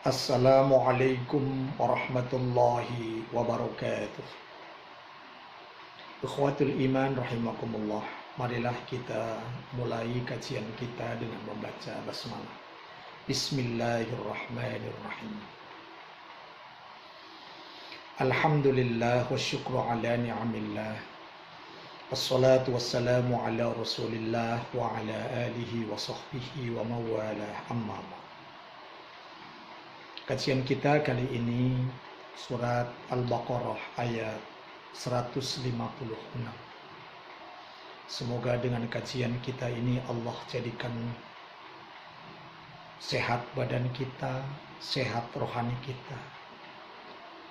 Assalamualaikum warahmatullahi wabarakatuh. Ikhwatul iman rahimakumullah. Marilah kita mulai kajian kita dengan membaca basmalah. Bismillahirrahmanirrahim. Alhamdulillah wa syukru ala ni'amillah. Wassalatu wassalamu ala rasulillah wa ala alihi wa sahbihi wa mawalah, amma ba'd. Kajian kita kali ini surat Al-Baqarah ayat 156. Semoga dengan kajian kita ini Allah jadikan sehat badan kita, sehat rohani kita.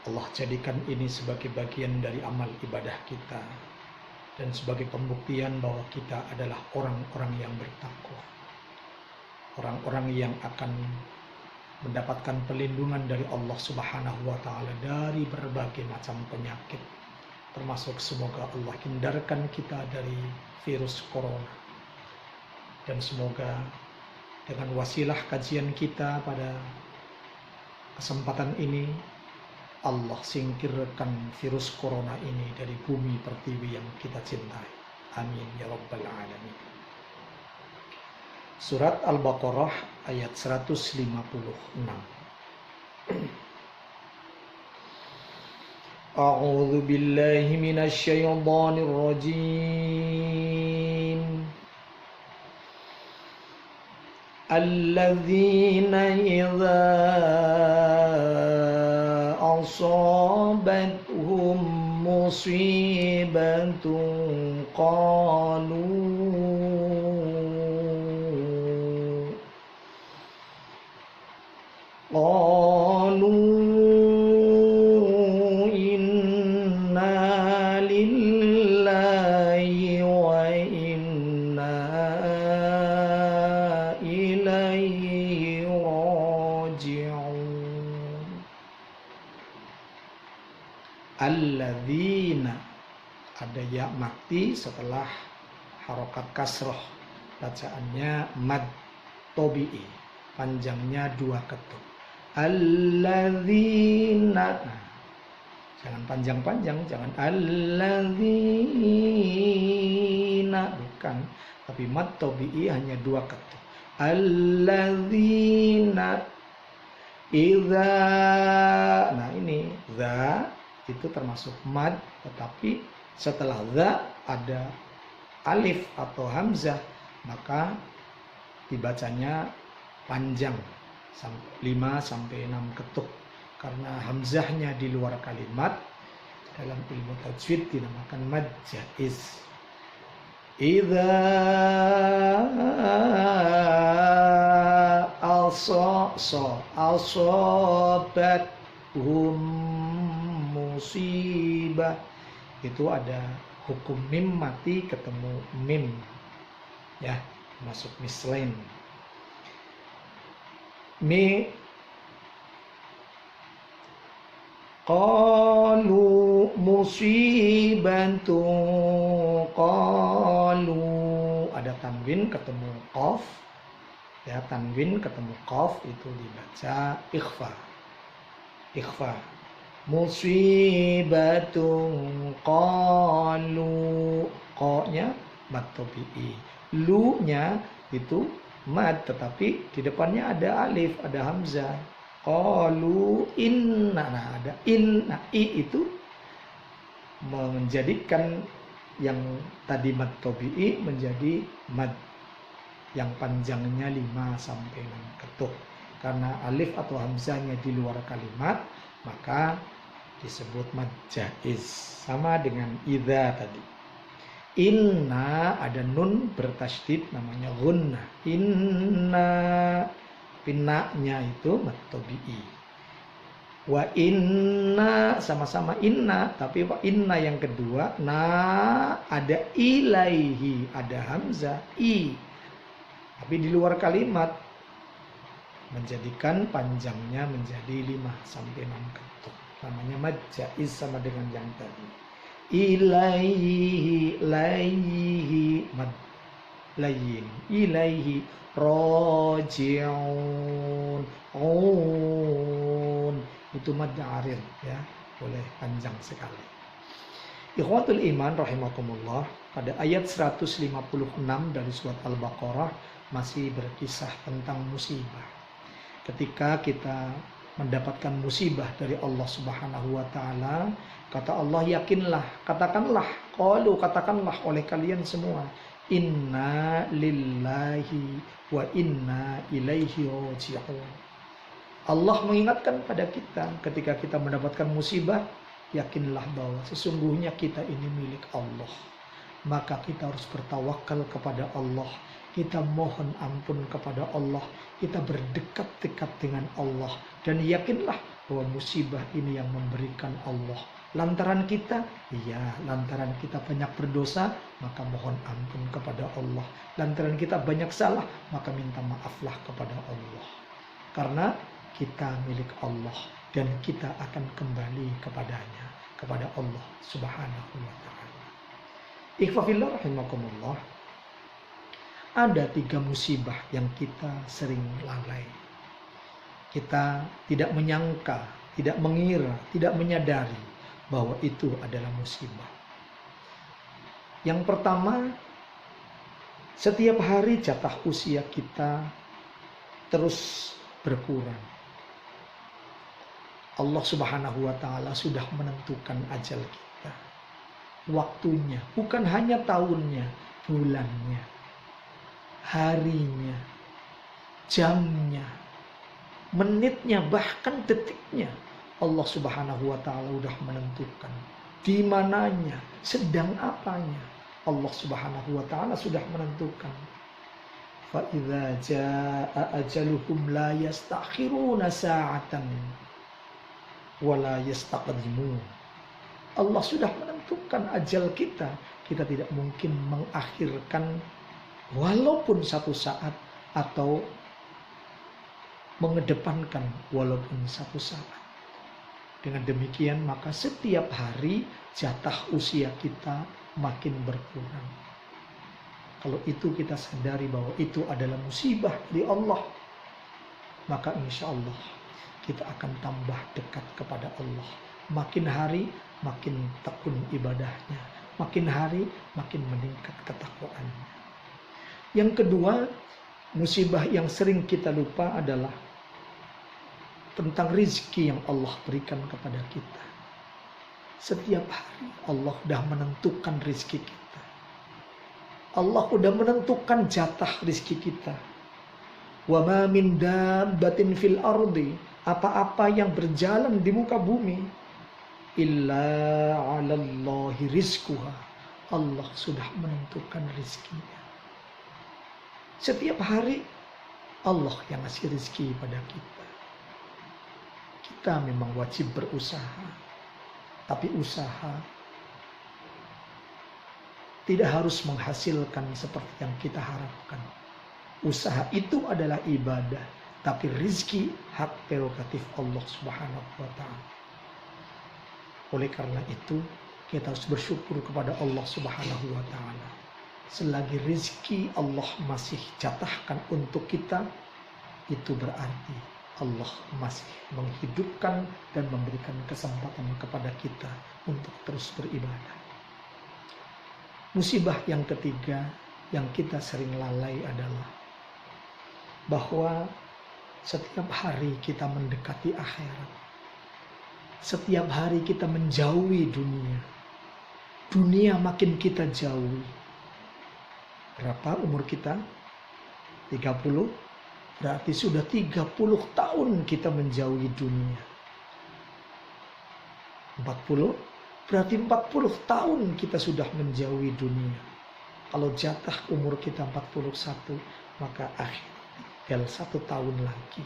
Allah jadikan ini sebagai bagian dari amal ibadah kita dan sebagai pembuktian bahwa kita adalah orang-orang yang bertakwa, orang-orang yang akan mendapatkan perlindungan dari Allah Subhanahu wa Ta'ala dari berbagai macam penyakit, termasuk semoga Allah hindarkan kita dari virus corona. Dan semoga dengan wasilah kajian kita pada kesempatan ini, Allah singkirkan virus corona ini dari bumi pertiwi yang kita cintai. Amin ya rabbal alamin. Surat Al-Baqarah ayat 156. A'udzu billahi minasy syaithanir rajim. Alladzina idza asabatuhum musibatun qalu inna lillahi wa inna ilaihi raji'un. Alladzina, ada ya mati setelah harokat kasroh, bacaannya mad tobi'i, panjangnya 2 ketuk. Alladzina, jangan panjang-panjang, jangan alladzina, bukan, tapi mad tobi'i hanya 2 ketuk. Alladzina idza, nah ini za itu termasuk mad, tetapi setelah za ada alif atau hamzah, maka dibacanya panjang 5-6 ketuk, karena hamzahnya di luar kalimat dalam ilmu tajwid dinamakan mad jaiz. Idza asabat musibah, itu ada hukum mim mati ketemu mim, ya, masuk mislain. Mi qalu musibatu qalu, ada tanwin ketemu qaf, ya, tanwin ketemu qaf itu dibaca ikhfa. Musibatu qalu, qa-nya mad tabi'i, lu-nya itu mad, tetapi di depannya ada alif, ada hamzah. Qalu inna, nah ada inna, i itu menjadikan yang tadi mad tabi'i menjadi mad yang panjangnya 5-6 ketuk. Karena alif atau hamzahnya di luar kalimat, maka disebut mad jaiz, sama dengan idza tadi. Inna ada nun bertasydid namanya gunnah. Inna, pinna-nya itu mad tabi'i. Wa inna, sama-sama inna, tapi wa inna yang kedua, na ada ilaihi, ada hamzah i, tapi di luar kalimat, menjadikan panjangnya menjadi 5-6 ketuk. Namanya mad jaiz, sama dengan yang tadi. Ilaihi, laihi, mad layyin ilaihi raji'un. Itu mad arid ya, boleh panjang sekali. Ikhwatul iman rahimakumullah, pada ayat 156 dari surat Al-Baqarah masih berkisah tentang musibah. Ketika kita mendapatkan musibah dari Allah Subhanahu wa taala, kata Allah, yakinlah, katakanlah, katakanlah oleh kalian semua, inna lillahi wa inna ilaihi raji'un. Allah mengingatkan pada kita ketika kita mendapatkan musibah, yakinlah bahwa sesungguhnya kita ini milik Allah. Maka kita harus bertawakal kepada Allah. Kita mohon ampun kepada Allah. Kita berdekat-dekat dengan Allah. Dan yakinlah bahwa musibah ini yang memberikan Allah. Lantaran kita, lantaran kita banyak berdosa, maka mohon ampun kepada Allah. Lantaran kita banyak salah, maka minta maaflah kepada Allah. Karena kita milik Allah dan kita akan kembali kepadanya, kepada Allah Subhanahu wa taala. Ikhwafillah rahimakumullah. Ada 3 musibah yang kita sering lalai. Kita tidak menyangka, tidak mengira, tidak menyadari bahwa itu adalah musibah. Yang pertama, setiap hari jatah usia kita terus berkurang. Allah Subhanahu wa taala sudah menentukan ajal kita. Waktunya, bukan hanya tahunnya, bulannya, harinya, jamnya, menitnya, bahkan detiknya. Allah Subhanahu wa taala sudah menentukan di mananya, sedang apanya. Allah Subhanahu wa taala sudah menentukan. Fa idza jaa ajaluhum la yastakhiruna sa'atan wala yastaqdimun. Allah sudah menentukan ajal kita. Kita tidak mungkin mengakhirkan walaupun satu saat atau mengedepankan walaupun satu saat. Dengan demikian maka setiap hari jatah usia kita makin berkurang. Kalau itu kita sadari bahwa itu adalah musibah dari Allah, maka insya Allah kita akan tambah dekat kepada Allah. Makin hari makin tekun ibadahnya. Makin hari makin meningkat ketakwaannya. Yang kedua, musibah yang sering kita lupa adalah tentang rizki yang Allah berikan kepada kita. Setiap hari Allah sudah menentukan rizki kita. Allah sudah menentukan jatah rizki kita. Wa ma min dabbatin fil ardi, apa-apa yang berjalan di muka bumi, illa 'alallahi rizquha, Allah sudah menentukan rizkinya. Setiap hari Allah yang ngasih rizki pada kita. Kita memang wajib berusaha, tapi usaha tidak harus menghasilkan seperti yang kita harapkan. Usaha itu adalah ibadah, tapi rizki hak prerogatif Allah Subhanahu wa ta'ala. Oleh karena itu kita harus bersyukur kepada Allah Subhanahu wa ta'ala. Selagi rizki Allah masih jatahkan untuk kita, itu berarti Allah masih menghidupkan dan memberikan kesempatan kepada kita untuk terus beribadah. Musibah yang ketiga yang kita sering lalai adalah bahwa setiap hari kita mendekati akhirat. Setiap hari kita menjauhi dunia. Dunia makin kita jauhi. Berapa umur kita? 30. Berarti sudah 30 tahun kita menjauhi dunia. 40. Berarti 40 tahun kita sudah menjauhi dunia. Kalau jatah umur kita 41, maka akhir tinggal 1 tahun lagi.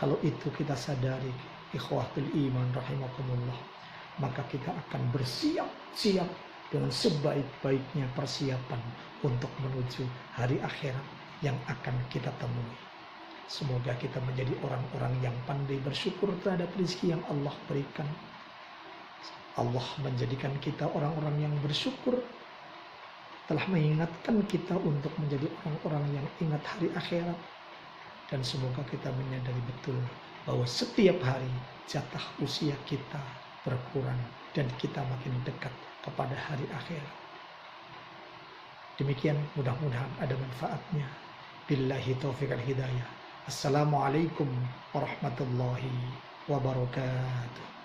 Kalau itu kita sadari, ikhwatul iman rahimakumullah, maka kita akan bersiap-siap dengan sebaik-baiknya persiapan untuk menuju hari akhirat yang akan kita temui. Semoga kita menjadi orang-orang yang pandai bersyukur terhadap rezeki yang Allah berikan. Allah menjadikan kita orang-orang yang bersyukur telah mengingatkan kita untuk menjadi orang-orang yang ingat hari akhirat. Dan semoga kita menyadari betul bahwa setiap hari jatah usia kita berkurang dan kita makin dekat kepada hari akhirat. Demikian, mudah-mudahan ada manfaatnya. Billahi taufiq al hidayah. Assalamualaikum warahmatullahi wabarakatuh.